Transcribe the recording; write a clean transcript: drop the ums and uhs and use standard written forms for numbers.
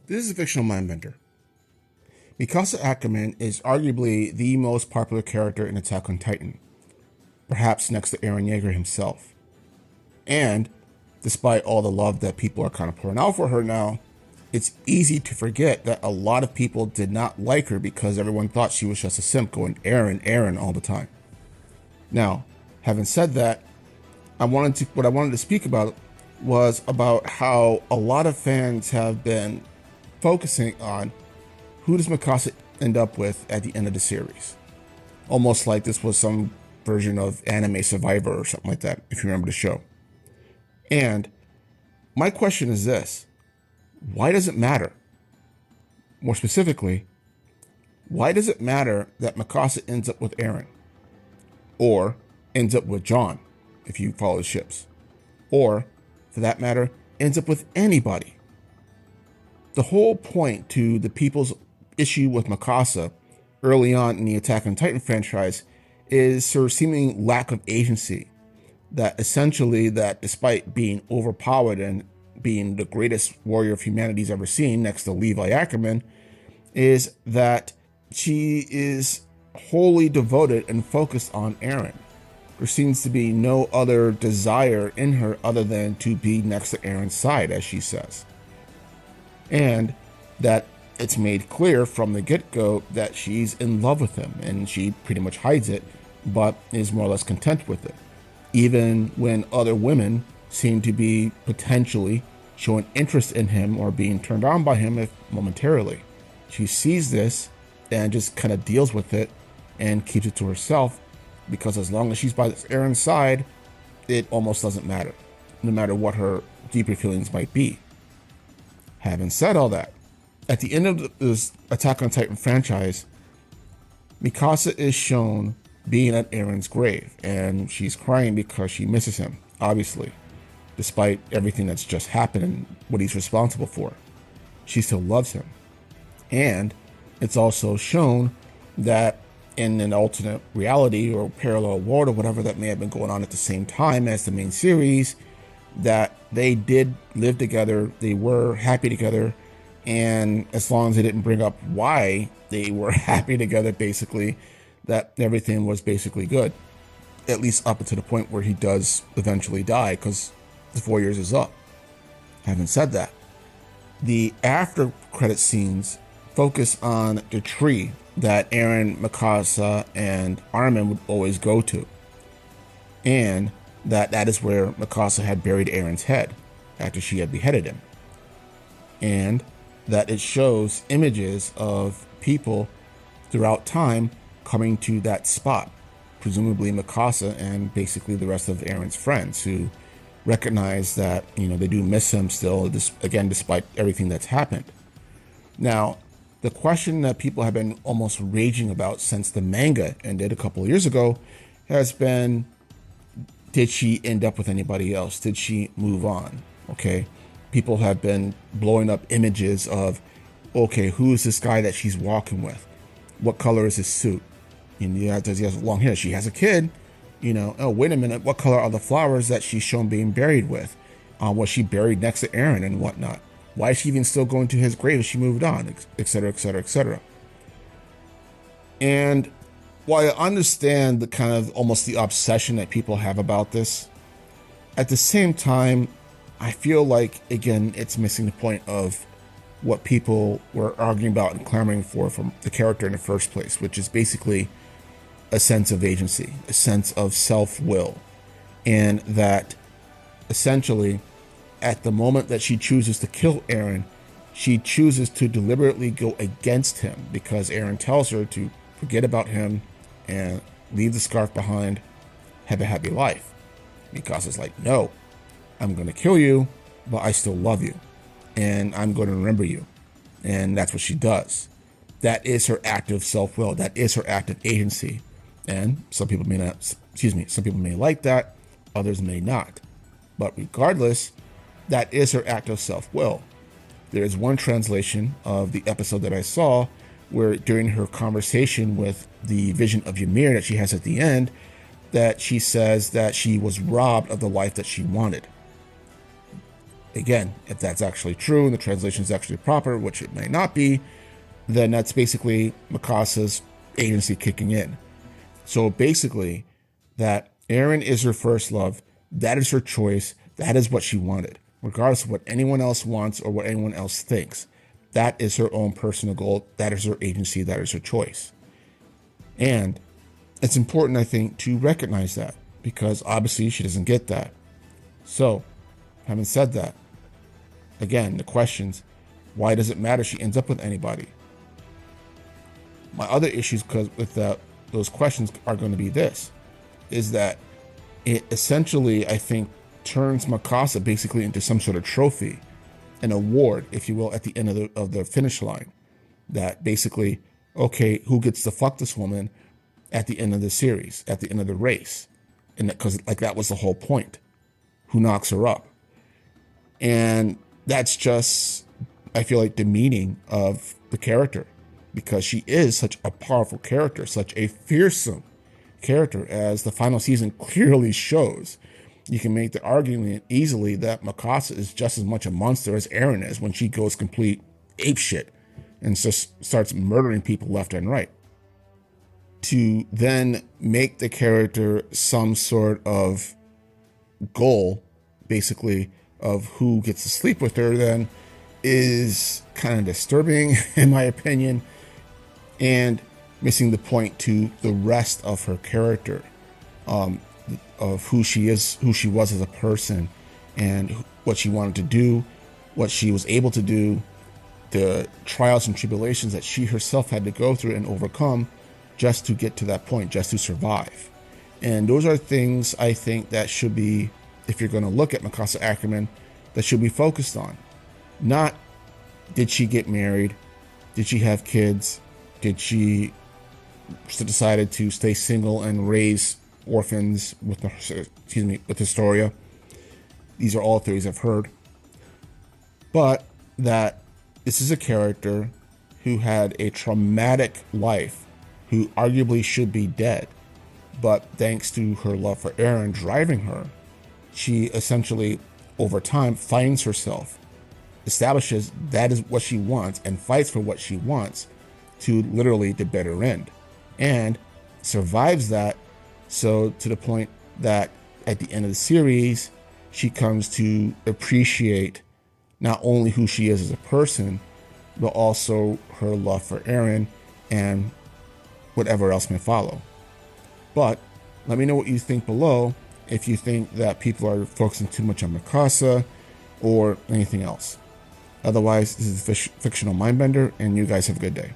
This is a fictional mindbender. Mikasa Ackerman is arguably the most popular character in Attack on Titan, perhaps next to Eren Yeager himself. And despite all the love that people are kind of pouring out for her now, it's easy to forget that a lot of people did not like her because everyone thought she was just a simp going Eren, Eren all the time. Now, having said that, what I wanted to speak about was about how a lot of fans have been focusing on who does Mikasa end up with at the end of the series. Almost like this was some version of Anime Survivor or something like that, if you remember the show. And my question is this: why does it matter? More specifically, why does it matter that Mikasa ends up with Eren? Or ends up with John, if you follow the ships? Or, for that matter, ends up with anybody? The whole point to the people's issue with Mikasa early on in the Attack on Titan franchise is her seeming lack of agency. That essentially, that despite being overpowered and being the greatest warrior of humanity's ever seen, next to Levi Ackerman, is that she is wholly devoted and focused on Eren. There seems to be no other desire in her other than to be next to Eren's side, as she says. And that it's made clear from the get-go that she's in love with him, and she pretty much hides it, but is more or less content with it. Even when other women seem to be potentially showing interest in him or being turned on by him, if momentarily. She sees this and just kind of deals with it and keeps it to herself, because as long as she's by Eren's side, it almost doesn't matter, no matter what her deeper feelings might be. Having said all that, at the end of this Attack on Titan franchise, Mikasa is shown being at Eren's grave, and she's crying because she misses him, obviously, despite everything that's just happened and what he's responsible for. She still loves him. And it's also shown that in an alternate reality or parallel world or whatever that may have been going on at the same time as the main series, that they did live together, they were happy together, and as long as they didn't bring up why they were happy together, basically, that everything was basically good, at least up until the point where he does eventually die, because the 4 years is up. Having said that, the after credit scenes focus on the tree that Eren, Mikasa, and Armin would always go to, and that is where Mikasa had buried Eren's head after she had beheaded him, and that it shows images of people throughout time coming to that spot, presumably Mikasa and basically the rest of Eren's friends, who recognize that, they do miss him still, again, despite everything that's happened. Now, the question that people have been almost raging about since the manga ended a couple of years ago has been, did she end up with anybody else? Did she move on? Okay. People have been blowing up images of, okay, who is this guy that she's walking with? What color is his suit? Does he have long hair? She has a kid. Oh, wait a minute. What color are the flowers that she's shown being buried with? Was she buried next to Eren and whatnot? Why is she even still going to his grave if she moved on, etc., etc., etc.? And while I understand the kind of almost the obsession that people have about this, at the same time, I feel like, again, it's missing the point of what people were arguing about and clamoring for from the character in the first place, which is basically a sense of agency, a sense of self-will, and that essentially at the moment that she chooses to kill Eren, she chooses to deliberately go against him because Eren tells her to forget about him and leave the scarf behind, have a happy life. Mikasa's like, no, I'm going to kill you, but I still love you, and I'm going to remember you. And that's what she does. That is her act of self-will. That is her act of agency. And some people may like that, others may not. But regardless, that is her act of self-will. There is one translation of the episode that I saw where during her conversation with the vision of Ymir that she has at the end, that she says that she was robbed of the life that she wanted. Again, if that's actually true and the translation is actually proper, which it may not be, then that's basically Mikasa's agency kicking in. So basically, that Eren is her first love, that is her choice, that is what she wanted, regardless of what anyone else wants or what anyone else thinks. That is her own personal goal, that is her agency, that is her choice. And it's important, I think, to recognize that, because obviously she doesn't get that. So, having said that, again, the questions, why does it matter she ends up with anybody? My other issues with those questions are going to be this, is that it essentially, I think, turns Mikasa basically into some sort of trophy, an award, if you will, at the end of the finish line. That basically, okay, who gets to fuck this woman at the end of the series, at the end of the race? And because that was the whole point. Who knocks her up? And that's just, I feel like, demeaning of the character, because she is such a powerful character, such a fearsome character, as the final season clearly shows. You can make the argument easily that Mikasa is just as much a monster as Eren is when she goes complete apeshit and just starts murdering people left and right. To then make the character some sort of goal, basically, of who gets to sleep with her, then is kind of disturbing, in my opinion, and missing the point to the rest of her character, of who she is, who she was as a person, and what she wanted to do, what she was able to do, the trials and tribulations that she herself had to go through and overcome just to get to that point, just to survive. And those are things I think that should be, if you're going to look at Mikasa Ackerman, that should be focused on. Not, did she get married? Did she have kids? Did she decided to stay single and raise orphans with Historia? These are all theories I've heard. But that this is a character who had a traumatic life, who arguably should be dead, but thanks to her love for Eren driving her, she essentially, over time, finds herself, establishes that is what she wants, and fights for what she wants to literally the better end, and survives that, so to the point that at the end of the series, she comes to appreciate not only who she is as a person, but also her love for Eren and whatever else may follow. But let me know what you think below, if you think that people are focusing too much on Mikasa or anything else. Otherwise, this is Fictional Mindbender, and you guys have a good day.